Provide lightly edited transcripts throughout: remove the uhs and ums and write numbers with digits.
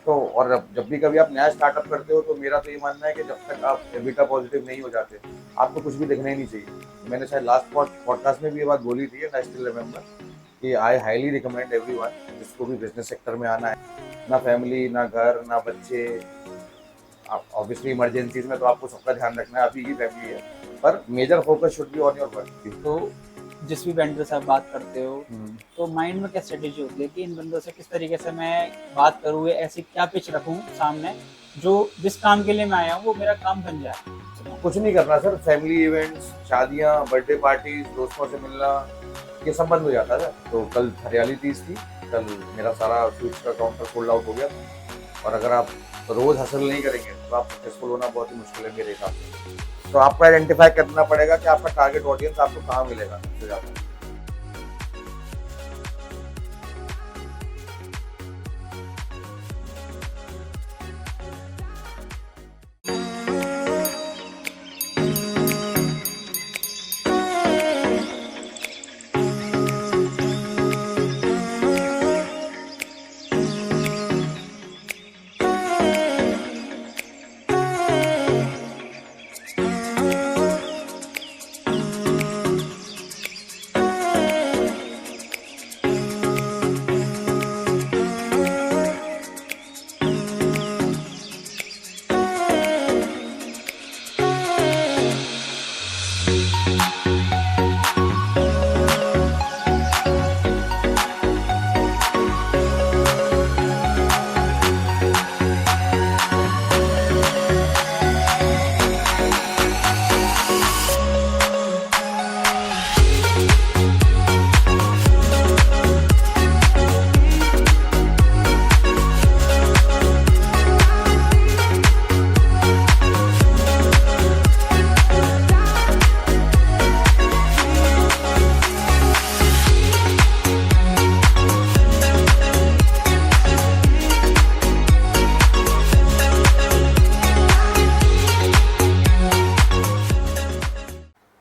तो और जब भी कभी आप नया स्टार्टअप करते हो तो मेरा तो ये मानना है कि जब तक आप एबिटा पॉजिटिव नहीं हो जाते आपको कुछ भी दिखना ही नहीं चाहिए। मैंने शायद लास्ट पॉडकास्ट में भी ये बात बोली थी, एंड आई स्टिल रिमेम्बर कि आई हाईली रिकमेंड एवरीवन जिसको भी बिजनेस सेक्टर में आना है, ना फैमिली ना घर ना बच्चे। आप ऑब्वियसली इमरजेंसीज में तो आपको सबका ध्यान रखना है, आप ही की फैमिली है, पर major focus should be on your work. तो जिस भी वेंडर से आप बात करते हो तो माइंड में क्या स्ट्रेटेजी होती है कि इन बंदों से किस तरीके से मैं बात करूँ, या ऐसी क्या पिच रखूँ सामने जो जिस काम के लिए मैं आया हूँ वो मेरा काम बन जाए। कुछ नहीं करना सर, फैमिली इवेंट्स, शादियाँ, बर्थडे पार्टीज, दोस्तों से मिलना, ये सब बंद हो जाता है। तो कल हरियाली तीज थी, कल मेरा सारा स्वीट्स का काउंटर फोल्ड आउट हो गया था। और अगर आप रोज हसल नहीं करेंगे तो आप सक्सेसफुल होना बहुत ही मुश्किल है मेरे हिसाब से। तो आपको आइडेंटिफाई करना पड़ेगा कि आपका टारगेट ऑडियंस आपको कहाँ मिलेगा सबसे ज्यादा।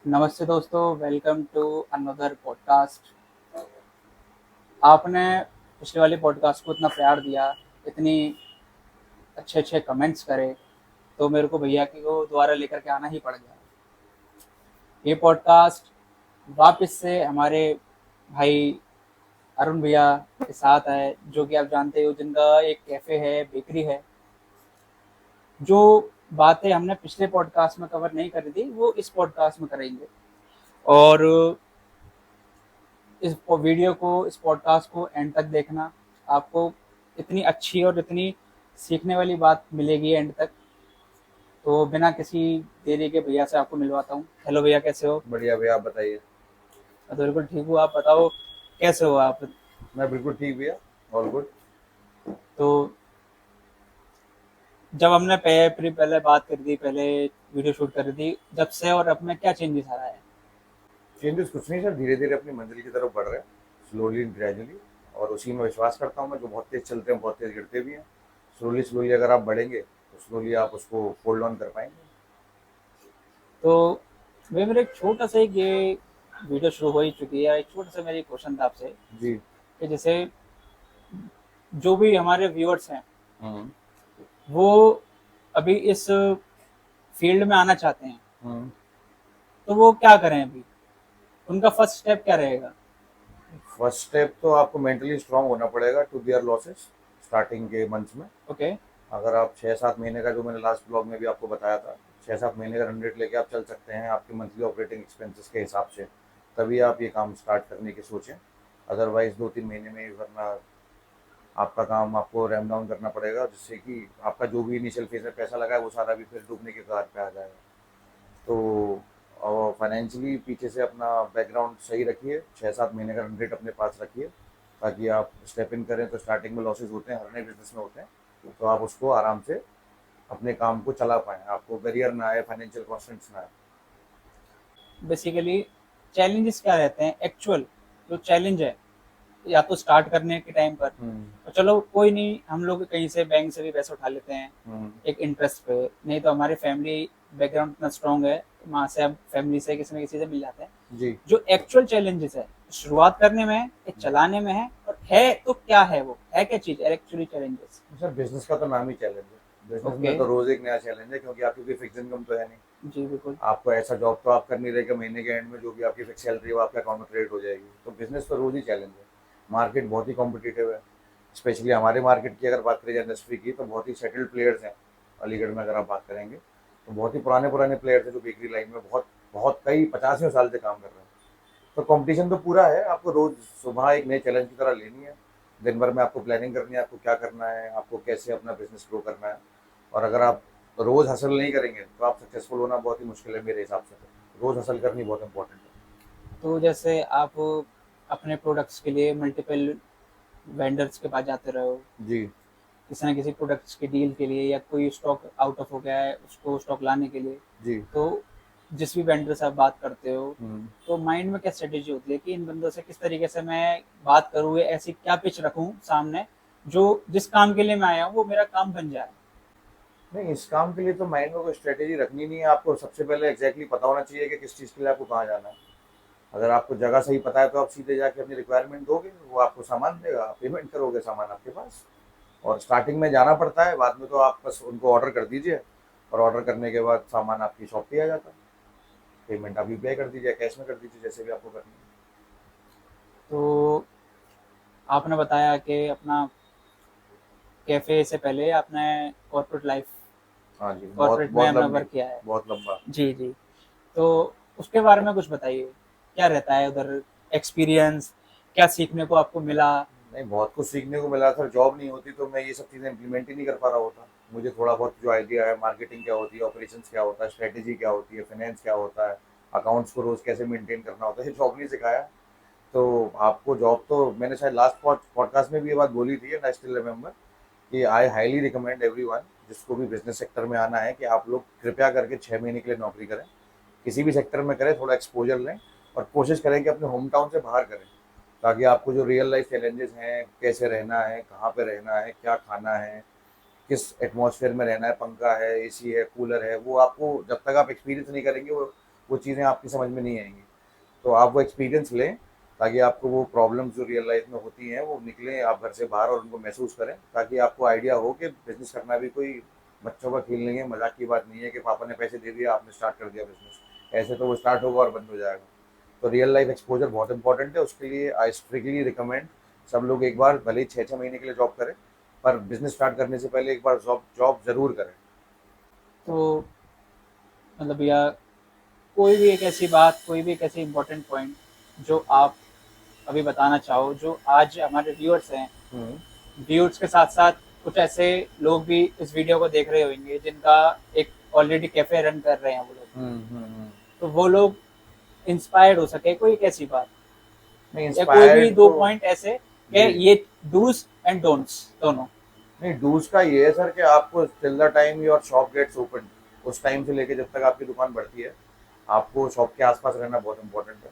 नमस्ते दोस्तों, वेलकम टू अनदर पॉडकास्ट। आपने पिछले वाले पॉडकास्ट को इतना प्यार दिया, इतनी अच्छे अच्छे कमेंट्स करे, तो मेरे को भैया की को दोबारा लेकर के आना ही पड़ गया। ये पॉडकास्ट वापस से हमारे भाई अरुण भैया के साथ है, जो कि आप जानते हो जिनका एक कैफ़े है, बेकरी है। जो बातें हमने पिछले पॉडकास्ट में कवर नहीं करी थी वो इस पॉडकास्ट में करेंगे। और इस वीडियो को, इस पॉडकास्ट को एंड तक देखना, आपको इतनी अच्छी और इतनी सीखने वाली बात मिलेगी एंड तक। तो बिना किसी देरी के भैया से आपको मिलवाता हूँ। हेलो भैया, कैसे हो? बढ़िया भैया, आप बताइए। मैं तो बिल्कुल ठीक हूँ, आप बताओ कैसे हो आप? मैं बिल्कुल ठीक भैया, ऑल गुड। तो जब हमने पहले बात करी थी, पहले वीडियो शूट करी थी, जब से और अब में क्या चेंजेस आ रहा है? चेंजेस कुछ नहीं सर, धीरे धीरे अपनी मंजिल की तरफ बढ़ रहे हैं, स्लोली एंड ग्रेजुअली। और उसी में विश्वास करता हूँ मैं, जो बहुत तेज चलते हैं बहुत तेज गिरते भी हैं। स्लोली स्लोली अगर आप बढ़ेंगे तो स्लोली आप उसको होल्ड ऑन कर पाएंगे। तो भैया मेरा एक छोटा सा एक ये वीडियो शुरू हो ही चुकी है, एक छोटा सा मेरी क्वेश्चन था आपसे जी। कि जैसे जो भी हमारे व्यूअर्स हैं हम्म वो अभी इस फील्ड में आना चाहते हैं, हम्म तो वो क्या करें? अभी उनका फर्स्ट स्टेप क्या रहेगा? फर्स्ट स्टेप तो आपको मेंटली स्ट्रांग होना पड़ेगा टू बियर लॉसेस स्टार्टिंग के मंथ्स में। ओके। अगर आप 6-7 महीने का, जो मैंने लास्ट ब्लॉग में भी आपको बताया था, 6-7 महीने का रन रेट लेके आप चल सकते हैं आपके मंथली ऑपरेटिंग एक्सपेंसेस के हिसाब से, तभी आप ये काम स्टार्ट करने की सोचें। अदरवाइज 2-3 महीने में, वरना आपका काम आपको रैम डाउन करना पड़ेगा, जिससे कि आपका जो भी इनिशियल फेज में पैसा लगा है वो सारा भी फिर डूबने के कगार पे आ जाएगा। तो और फाइनेंशियली पीछे से अपना बैकग्राउंड सही रखिए, 6-7 महीने का रन रेट अपने पास रखिए, ताकि आप स्टेप इन करें तो स्टार्टिंग में लॉसेज होते हैं, हर नए बिजनेस में होते हैं, तो आप उसको आराम से अपने काम को चला पाएँ, आपको बैरियर ना आए, फाइनेंशियल कॉन्स्टेंट्स ना आए। बेसिकली चैलेंजेस क्या रहते हैं? एक्चुअल जो चैलेंज है, या तो स्टार्ट करने के टाइम पर तो चलो कोई नहीं, हम लोग कहीं से बैंक से भी पैसे उठा लेते हैं एक इंटरेस्ट पे, नहीं तो हमारे फैमिली बैकग्राउंड इतना स्ट्रॉन्ग है, वहाँ से हम फैमिली से किसी न किसी से मिल जाते हैं। जी। जो एक्चुअल चैलेंजेस है शुरुआत करने में है, चलाने में है, और है तो क्या है, वो है क्या चीज एक्चुअली चैलेंजेस? सर बिजनेस का तो नाम ही चैलेंज है। Business okay. में तो रोज एक नया चैलेंज है, क्योंकि आपकी कोई फिक्स इनकम तो है नहीं। जी बिल्कुल। आपको ऐसा जॉब तो आप कर नहीं रहे कि महीने के एंड में जो भी आपकी फिक्स सैलरी है वो आपके अकाउंट में क्रेडिट हो जाएगी। तो बिजनेस तो रोज ही चैलेंज है। मार्केट बहुत ही कॉम्पिटिटिव है। स्पेशली हमारे मार्केट की अगर बात करें इंडस्ट्री की, तो बहुत ही सेटल्ड प्लेयर्स हैं। अलीगढ़ में अगर आप बात करेंगे तो बहुत ही पुराने पुराने प्लेयर्स हैं जो बेकरी लाइन में बहुत बहुत कई 50 साल से काम कर रहे हैं। तो कंपटीशन तो पूरा है। आपको रोज सुबह एक नए चैलेंज की तरह लेनी है। दिन भर में आपको प्लानिंग करनी है, आपको क्या करना है, आपको कैसे अपना बिजनेस ग्रो करना है। और अगर आप रोज हसल नहीं करेंगे तो आप सक्सेसफुल होना बहुत ही मुश्किल है मेरे हिसाब से। तो रोज हसल करनी बहुत इंपॉर्टेंट है। तो जैसे आप अपने प्रोडक्ट्स के लिए मल्टीपल वेंडर्स के पास जाते रहो, जी किसी ना किसी प्रोडक्ट्स की डील के लिए, या कोई स्टॉक आउट ऑफ हो गया है उसको स्टॉक लाने के लिए, जी। तो जिस भी वेंडर से आप बात करते हो, हम्म। तो माइंड में क्या स्ट्रेटेजी होती है कि इन बंदों से किस तरीके से मैं बात करूँ, या ऐसी क्या पिच रखूँ सामने जो जिस काम के लिए मैं आया हूँ वो मेरा काम बन जाए? नहीं, इस काम के लिए तो माइंड में कोई स्ट्रेटेजी रखनी नहीं है। आपको सबसे पहले एग्जैक्टली पता होना चाहिए कि किस चीज़ के लिए आपको कहाँ जाना है। अगर आपको जगह सही पता है तो आप सीधे जाके अपनी रिक्वायरमेंट दोगे, वो आपको सामान देगा, आप पेमेंट करोगे, सामान आपके पास। और स्टार्टिंग में जाना पड़ता है, बाद में तो आप बस उनको ऑर्डर कर दीजिए। और ऑर्डर करने के बाद सामान आपकी शॉप पे आ जाता है। पेमेंट आप यूपीआई कर दीजिए, कैश में कर दीजिए, जैसे भी आपको करनी है। तो आपने बताया कि अपना कैफे से पहले आपने कॉर्पोरेट लाइफ, हाँ जी, बहुत कॉर्पोरेट में बहुत आपने लंबी, वर्क किया है। बहुत लंबा। जी जी। तो उसके बारे में कुछ बताइए, क्या रहता है उधर, एक्सपीरियंस, क्या सीखने को आपको मिला? नहीं, बहुत कुछ सीखने को मिला सर। जॉब नहीं होती तो मैं ये सब चीज़ें इम्प्लीमेंट ही नहीं कर पा रहा होता। मुझे थोड़ा बहुत जो आइडिया है, मार्केटिंग क्या होती है, ऑपरेशंस क्या होता है, स्ट्रेटेजी क्या होती है, फाइनेंस क्या होता है, अकाउंट्स को रोज कैसे मेंटेन करना होता है, ये जॉब नहीं सिखाया। तो आपको जॉब तो मैंने शायद लास्ट पॉडकास्ट में भी ये बात बोली थी, एंड आई स्टिल रिमेंबर कि आई हाईली रिकमेंड एवरीवन जिसको भी बिजनेस सेक्टर में आना है कि आप लोग कृपया करके 6 महीने के लिए नौकरी करें। किसी भी सेक्टर में करें, थोड़ा एक्सपोजर लें। और कोशिश करें कि अपने होम टाउन से बाहर करें, ताकि आपको जो रियल लाइफ चैलेंजेस हैं, कैसे रहना है, कहाँ पे रहना है, क्या खाना है, किस एटमॉस्फेयर में रहना है, पंखा है, एसी है, कूलर है, वो आपको जब तक आप एक्सपीरियंस नहीं करेंगे वो चीज़ें आपकी समझ में नहीं आएंगी। तो आप वो एक्सपीरियंस लें, ताकि आपको वो प्रॉब्लम्स जो रियल लाइफ में होती हैं वो निकलें आप घर से बाहर और उनको महसूस करें, ताकि आपको आइडिया हो कि बिजनेस करना भी कोई बच्चों का खेल नहीं है, मजाक की बात नहीं है कि पापा ने पैसे दे दिया आपने स्टार्ट कर दिया बिजनेस। ऐसे तो वो स्टार्ट होगा और बंद हो जाएगा। तो रियल लाइफ एक्सपोजर बहुत इंपॉर्टेंट है। उसके लिए आई स्ट्रिक्टली रिकमेंड सब लोग एक बार भले ही 6 6 महीने के लिए जॉब करें, पर बिजनेस स्टार्ट करने से पहले एक बार जॉब जॉब जरूर करें। तो मतलब या कोई भी एक ऐसी बात, कोई भी एक ऐसी इम्पोर्टेंट पॉइंट जो आप अभी बताना चाहो, जो आज हमारे व्यूअर्स हैं, हम्म। व्यूअर्स के साथ साथ कुछ ऐसे लोग भी इस वीडियो को देख रहे होंगे जिनका एक ऑलरेडी कैफे रन कर रहे हैं वो लोग, हम्म। तो वो लोग इंस्पायर्ड हो सके, कोई एक ऐसी बात नहीं, या कोई भी इंस्पायर्ड दो तो पॉइंट ऐसे कि जी। ये डूज एंड डोंट्स दोनों। नहीं, डूज का ये है सर कि आपको till the time your shop gets open, उस टाइम से लेके जब तक आपकी दुकान बढ़ती है, आपको शॉप के आसपास रहना बहुत इंपॉर्टेंट है।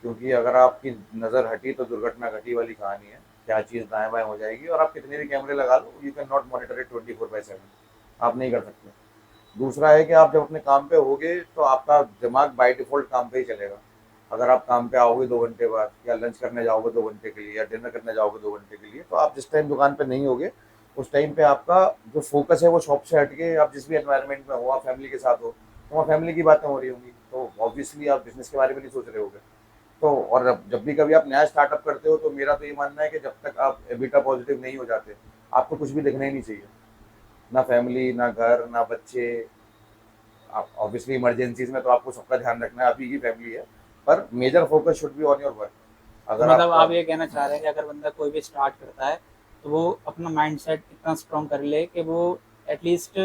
क्योंकि अगर आपकी नज़र हटी तो दुर्घटना घटी वाली कहानी है। क्या चीज़ दाएं बाएं हो जाएगी, और आप कितने भी कैमरे लगा लो, you can not monitor it 24/7। आप नहीं कर सकते। दूसरा है कि आप जब अपने काम पे होगे तो आपका दिमाग बाय डिफॉल्ट काम पे ही चलेगा। अगर आप काम पे आओगे 2 घंटे बाद, या लंच करने जाओगे 2 घंटे के लिए, या डिनर करने जाओगे 2 घंटे के लिए, तो आप जिस टाइम दुकान पे नहीं होगे उस टाइम पे आपका जो फोकस है वो शॉप से हट के आप जिस भी एनवायरनमेंट में हो, आप फैमिली के साथ हो, तो वहाँ फैमिली की बातें हो रही होंगी, तो ऑब्वियसली आप बिजनेस के बारे में नहीं सोच रहे होगे। तो और जब भी कभी आप नया स्टार्टअप करते हो तो मेरा तो ये मानना है कि जब तक आप एबिटा पॉजिटिव नहीं हो जाते, आपको कुछ भी देखना ही नहीं चाहिए। ना फैमिली, ना घर, ना बच्चे। आप ऑब्वियसली इमरजेंसीज में तो आपको सबका ध्यान रखना है, आपकी ही फैमिली है, पर major focus should be on your work. तो अगर मतलब आपका आप ये कहना चाह रहे हैं कि अगर बंदा कोई भी स्टार्ट करता है तो वो अपना माइंडसेट इतना स्ट्रॉन्ग कर ले कि वो एटलीस्ट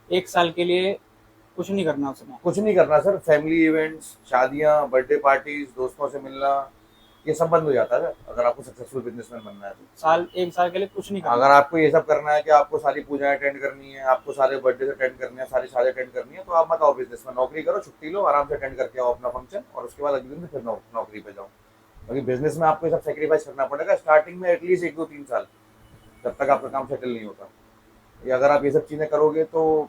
1 साल के लिए कुछ नहीं करना उसमें। कुछ नहीं करना सर, फैमिली इवेंट्स, शादियां, बर्थडे पार्टीज, दोस्तों से मिलना, ये सब बंद हो जाता है अगर आपको सक्सेसफुल बिजनेसमैन बनना है तो। साल 1 साल के लिए कुछ नहीं अगर करना। आपको ये सब करना है कि आपको सारी पूजाएं अटेंड करनी है, आपको सारे बर्थडे अटेंड करने हैं, सारी शादी अटेंड करनी है, तो आप मत आओ बिजनेस में। नौकरी करो, छुट्टी लो, आराम से अटेंड करके आओ अपना फंक्शन, और उसके बाद अगले दिन फिर नौकरी पे जाओ। क्योंकि बिजनेस में आपको ये सब सेक्रीफाइस करना पड़ेगा स्टार्टिंग में, एटलीस्ट 1 2 3 साल, जब तक आपका काम सेटल नहीं होता। ये अगर आप ये सब चीज़ें करोगे तो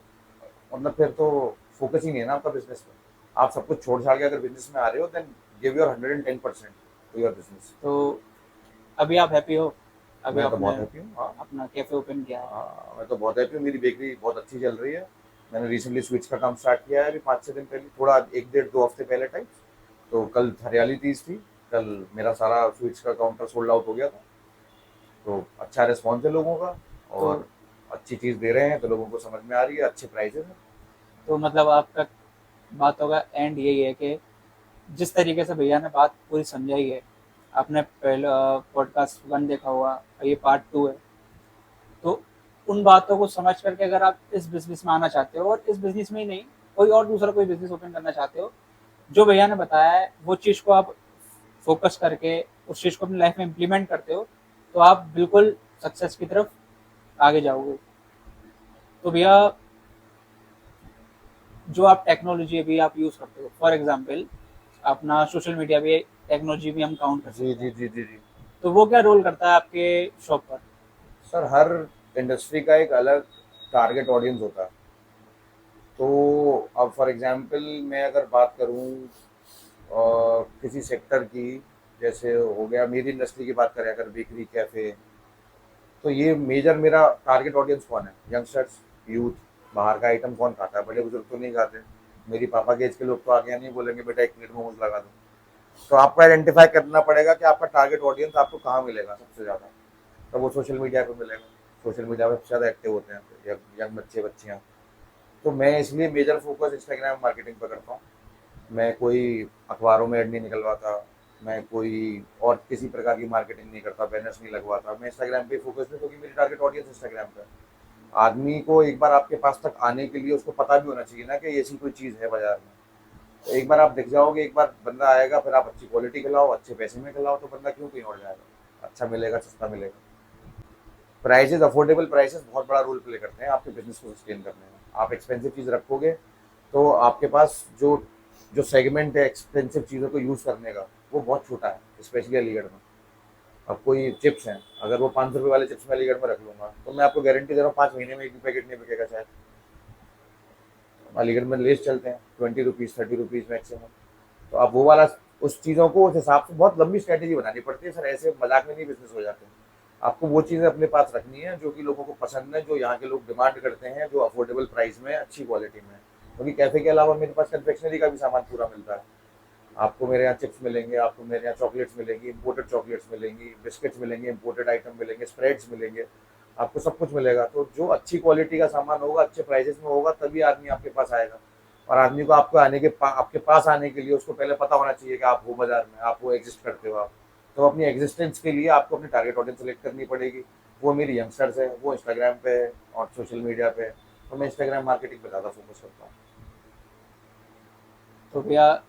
मतलब फिर तो फोकस ही नहीं है ना आपका बिजनेस में। आप सब कुछ छोड़ छाड़ के अगर बिजनेस में आ रहे हो, then give your 110% to your business. तो अभी आप हैप्पी हो? अभी मैं तो आपने बहुत हैप्पी हूँ। हाँ अपना कैफे ओपन किया है? हाँ, मैं तो बहुत हैप्पी हूँ। मेरी बेकरी बहुत अच्छी चल रही है। मैंने रिसेंटली स्विच का काम स्टार्ट किया है अभी 5-6 दिन पहले, थोड़ा 1 डेढ़ 2 हफ्ते पहले टाइप। तो कल हरियाली तीज थी। कल मेरा सारा स्विच का काउंटर सोल्ड आउट हो गया था। तो अच्छा रिस्पॉन्स है लोगों का, तो और अच्छी चीज़ दे रहे हैं तो लोगों को समझ में आ रही है, अच्छे प्राइजेस हैं। तो मतलब आपका बातों का एंड यही है कि जिस तरीके से भैया ने बात पूरी समझाई है, आपने पहले पॉडकास्ट 1 देखा होगा और ये पार्ट 2 है, तो उन बातों को समझ करके अगर आप इस बिज़नेस में आना चाहते हो, और इस बिज़नेस में ही नहीं, कोई और दूसरा कोई बिज़नेस ओपन करना चाहते हो, जो भैया ने बताया है वो चीज़ को आप फ़ोकस करके उस चीज़ को अपनी लाइफ़ में इम्प्लीमेंट करते हो, तो आप बिल्कुल सक्सेस की तरफ आगे जाओगे। तो भैया, जो आप टेक्नोलॉजी अभी आप यूज़ करते हो, फॉर एग्ज़ाम्पल अपना सोशल मीडिया भी टेक्नोलॉजी भी हम काउंट कर जी सकते जी हैं। जी जी जी। तो वो क्या रोल करता है आपके शॉप पर? सर, हर इंडस्ट्री का एक अलग टारगेट ऑडियंस होता है। तो अब फॉर एग्जांपल मैं अगर बात करूं किसी सेक्टर की, जैसे हो गया मेरी इंडस्ट्री की बात करें अगर, बेकरी कैफ़े, तो ये मेजर मेरा टारगेट ऑडियंस कौन है? Youngsters, youth. बाहर का आइटम कौन खाता है? बड़े बुजुर्ग तो नहीं खाते। मेरी पापा के एज के लोग तो आगे नहीं बोलेंगे बेटा 1 प्लेट मोमोज लगा दो। तो आपको आइडेंटिफाई करना पड़ेगा कि आपका टारगेट ऑडियंस आपको कहाँ मिलेगा सबसे ज़्यादा। तो वो सोशल मीडिया पे मिलेगा। सोशल मीडिया पे सबसे ज़्यादा एक्टिव होते हैं यंग बच्चे बच्चियाँ। तो मैं इसलिए मेजर फोकस इंस्टाग्राम मार्केटिंग पर करता हूँ। मैं कोई अखबारों में ऐड नहीं निकलवाता। मैं कोई और किसी प्रकार की मार्केटिंग नहीं करता, बैनर्स नहीं लगवाता। मैं इंस्टाग्राम पे फोकस है क्योंकि मेरी टारगेट ऑडियंस इंस्टाग्राम पे है। आदमी को एक बार आपके पास तक आने के लिए उसको पता भी होना चाहिए ना कि ऐसी कोई चीज़ है बाजार में। तो एक बार आप दिख जाओगे, एक बार बंदा आएगा, फिर आप अच्छी क्वालिटी खिलाओ, अच्छे पैसे में खिलाओ, तो बंदा क्यों कहीं और जाएगा? अच्छा मिलेगा, सस्ता मिलेगा। प्राइसेस, अफोर्डेबल प्राइसेस बहुत बड़ा रोल प्ले करते हैं आपके बिजनेस को सस्टेन करने में। आप एक्सपेंसिव चीज़ रखोगे तो आपके पास जो जो सेगमेंट है एक्सपेंसिव चीज़ों को यूज़ करने का, वो बहुत छोटा है, स्पेशली अलीगढ़ में। अब कोई चिप्स हैं, अगर वो 500 रुपये वाले चिप्स मैं अलीगढ़ में रख लूँगा तो मैं आपको गारंटी दे रहा हूँ 5 महीने में एक भी पैकेट नहीं बिकेगा शायद। अलीगढ़ में लेस चलते हैं 20 रुपीज़ 30 रुपीज़ मैक्सिमम। तो आप वो वाला, उस चीज़ों को उस हिसाब से बहुत लंबी स्ट्रैटेजी बनानी पड़ती है सर, ऐसे मजाक में नहीं बिजनेस हो जाते हैं। आपको वो चीज़ें अपने पास रखनी है जो कि लोगों को पसंद है, जो यहाँ के लोग डिमांड करते हैं, जो अफोर्डेबल प्राइस में अच्छी क्वालिटी में है। क्योंकि कैफ़े के अलावा मेरे पास कन्फेक्शनरी का भी सामान पूरा मिलता है। आपको मेरे यहाँ चिप्स मिलेंगे, आपको मेरे यहाँ चॉकलेट्स मिलेंगी, इंपोर्टेड चॉकलेट्स मिलेंगी, बिस्किट्स मिलेंगे, इंपोर्टेड आइटम मिलेंगे, स्प्रेड्स मिलेंगे। आपको सब कुछ मिलेगा। तो जो अच्छी क्वालिटी का सामान होगा, अच्छे प्राइसेस में होगा, तभी आदमी आपके पास आएगा। और आदमी को आपको आपके पास आने के लिए उसको पहले पता होना चाहिए कि आप हो बाजार में, आप वो एग्जिस्ट करते हो आप। तो अपनी एग्जिस्टेंस के लिए आपको अपनी टारगेट ऑडियंस सेलेक्ट करनी पड़ेगी। वो मेरी यंगस्टर्स है, वो इंस्टाग्राम पे है और सोशल मीडिया पे है। तो मैं इंस्टाग्राम मार्केटिंग पे ज़्यादा फोकस करता हूँ। तो भैया,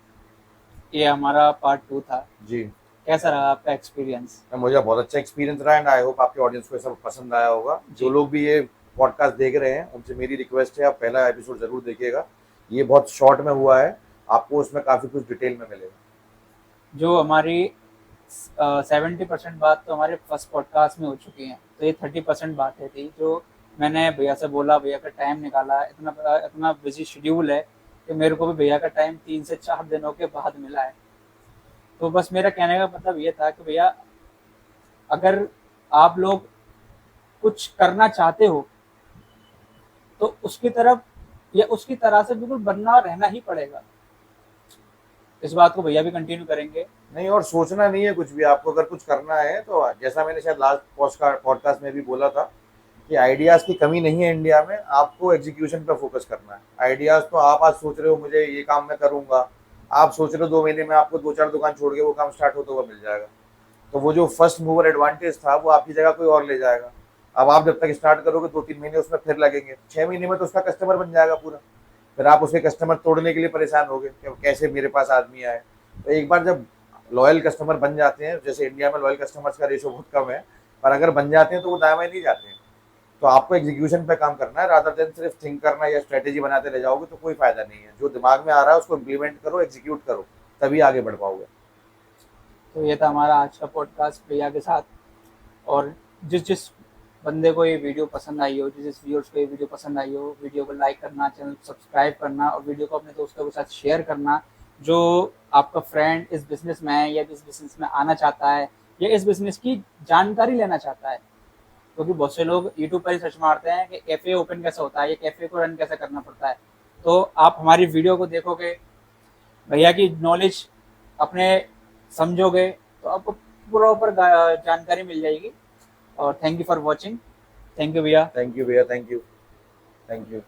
ये हमारा पार्ट 2 था। जी। कैसा रहा आपका एक्सपीरियंस? मुझे बहुत अच्छा एक्सपीरियंस रहा एंड आई होप आपके ऑडियंस को ये सब पसंद आया होगा। जो जी। लोग भी ये पॉडकास्ट देख रहे हैं उनसे मेरी रिक्वेस्ट है, आप पहला एपिसोड ज़रूर देखिएगा। ये बहुत शॉर्ट में हुआ है, आपको उसमें काफ़ी कुछ डिटेल में मिलेगा। जो हमारी 70% बात तो हमारे फर्स्ट पॉडकास्ट में हो चुकी है, तो ये 30% बातें थी जो मैंने भैया से बोला, भैया का टाइम निकाला, इतना इतना बिजी शेड्यूल है कि मेरे को भी भैया का टाइम 3 से 4 दिनों के बाद मिला है। तो बस मेरा कहने का मतलब ये था कि भैया, अगर आप लोग कुछ करना चाहते हो तो उसकी तरफ या उसकी तरह से बिल्कुल बनना रहना ही पड़ेगा। इस बात को भैया भी कंटिन्यू करेंगे। नहीं, और सोचना नहीं है कुछ भी। आपको अगर कुछ करना है तो जैसा मैंने शायद लास्ट पॉडकास्ट में भी बोला था कि आइडियाज़ की कमी नहीं है इंडिया में, आपको एग्जीक्यूशन पे फोकस करना है। आइडियाज़ तो आप आज सोच रहे हो मुझे ये काम मैं करूंगा, आप सोच रहे हो 2 महीने में आपको 2-4 दुकान छोड़ के वो काम स्टार्ट होता हुआ मिल जाएगा। तो वो जो फर्स्ट मूवर एडवांटेज था वो आपकी जगह कोई और ले जाएगा। अब आप जब तक स्टार्ट करोगे 2-3 महीने उसमें फिर लगेंगे, 6 महीने में तो उसका कस्टमर बन जाएगा पूरा। फिर आप उसके कस्टमर तोड़ने के लिए परेशान होगे कि कैसे मेरे पास आदमी आए। तो एक बार जब लॉयल कस्टमर बन जाते हैं, जैसे इंडिया में लॉयल कस्टमर्स का रेशो बहुत कम है, पर अगर बन जाते हैं तो वो दाएं बाएं नहीं जाते हैं। तो आपको एग्जीक्यूशन पे काम करना है, रादर देन सिर्फ थिंक करना या स्ट्रेटेजी बनाते रह जाओगे तो कोई फायदा नहीं है। जो दिमाग में आ रहा है उसको इम्प्लीमेंट करो, एग्जीक्यूट करो, तभी आगे बढ़ पाओगे। तो ये था हमारा आज का पॉडकास्ट भैया के साथ। और जिस जिस बंदे को ये वीडियो पसंद आई हो, जिस जिस व्यूअर्स को ये वीडियो पसंद आई हो, वीडियो को लाइक करना, चैनल को सब्सक्राइब करना और वीडियो को अपने दोस्तों के साथ शेयर करना। जो आपका फ्रेंड इस बिज़नेस में है या इस बिज़नेस में आना चाहता है ये इस बिजनेस की जानकारी लेना चाहता है, क्योंकि बहुत से लोग यूट्यूब पर ही सर्च मारते हैं कि कैफे ओपन कैसे होता है, ये कैफे को रन कैसे करना पड़ता है। तो आप हमारी वीडियो को देखोगे, भैया की नॉलेज अपने समझोगे, तो आपको प्रॉपर जानकारी मिल जाएगी। और thank you for watching. Thank you भैया। थैंक यू भैया, थैंक यू, थैंक यू।